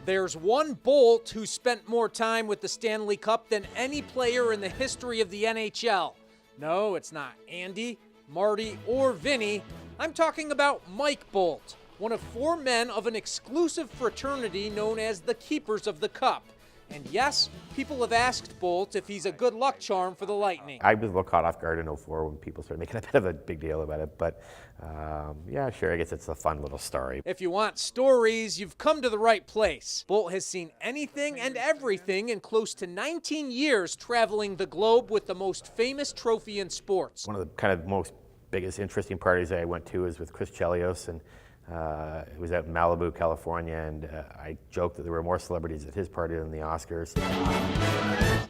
There's one Bolt who spent more time with the Stanley Cup than any player in the history of the NHL. No, it's not Andy, Marty, or Vinny. I'm talking about Mike Bolt, one of 4 men of an exclusive fraternity known as the Keepers of the Cup. And yes, people have asked Bolt if he's a good luck charm for the Lightning. I was a little caught off guard in '04 when people started making a bit of a big deal about it, but yeah, sure, I guess it's a fun little story. If you want stories, you've come to the right place. Bolt has seen anything and everything in close to 19 years traveling the globe with the most famous trophy in sports. One of the kind of most biggest interesting parties I went to was with Chris Chelios, and it was out in Malibu, California, and I joked that there were more celebrities at his party than the Oscars.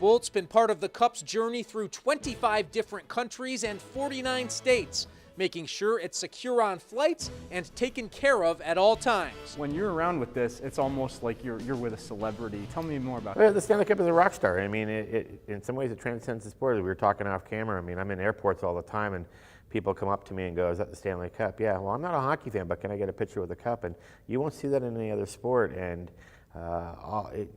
Bolt's been part of the Cup's journey through 25 different countries and 49 states, making sure it's secure on flights and taken care of at all times. When you're around with this, it's almost like you're with a celebrity. Tell me more about it. Well, the Stanley Cup is a rock star. I mean, in some ways it transcends the sport. We were talking off camera. I mean, I'm in airports all the time, and people come up to me and go, "Is that the Stanley Cup?" Yeah, well, I'm not a hockey fan, but can I get a picture with the cup? And you won't see that in any other sport. And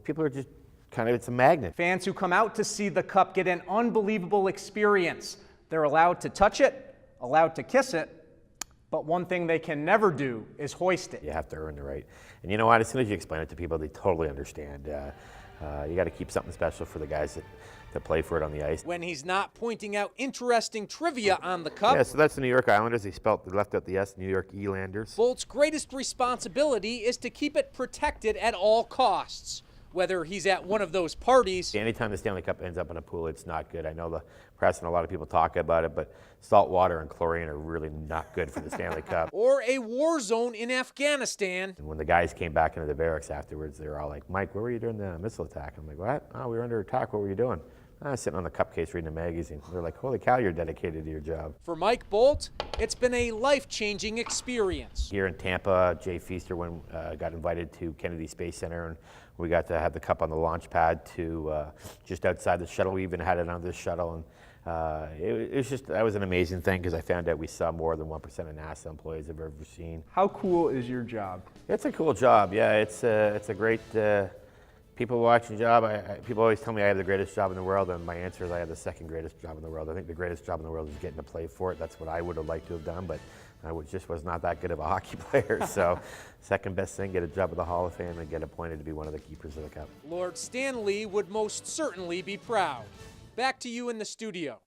people are just kind of, it's a magnet. Fans who come out to see the Cup get an unbelievable experience. They're allowed to touch it, allowed to kiss it, but one thing they can never do is hoist it. You have to earn the right. And you know what? As soon as you explain it to people, they totally understand. You got to keep something special for the guys that play for it on the ice. When he's not pointing out interesting trivia on the Cup. Yeah, so that's the New York Islanders. They left out the S, New York Elanders. Bolt's greatest responsibility is to keep it protected at all costs, whether he's at one of those parties. Anytime the Stanley Cup ends up in a pool, it's not good. I know the press and a lot of people talk about it, but salt water and chlorine are really not good for the Stanley Cup. Or a war zone in Afghanistan. And when the guys came back into the barracks afterwards, they were all like, "Mike, where were you during the missile attack?" I'm like, "What? Oh, we were under attack. What were you doing?" I was sitting on the cup case reading a magazine. They're like, "Holy cow, you're dedicated to your job." For Mike Bolt, it's been a life-changing experience. Here in Tampa, Jay Feaster got invited to Kennedy Space Center, and we got to have the cup on the launch pad to just outside the shuttle. We even had it on this shuttle, and it was just, that was an amazing thing because I found out we saw more than 1% of NASA employees I've ever seen. How cool is your job? It's a cool job, yeah. It's a great people watching job. People always tell me I have the greatest job in the world, and my answer is I have the second greatest job in the world. I think the greatest job in the world is getting to play for it. That's what I would have liked to have done, but I just was not that good of a hockey player. So second best thing, get a job with the Hall of Fame and get appointed to be one of the keepers of the cup. Lord Stanley would most certainly be proud. Back to you in the studio.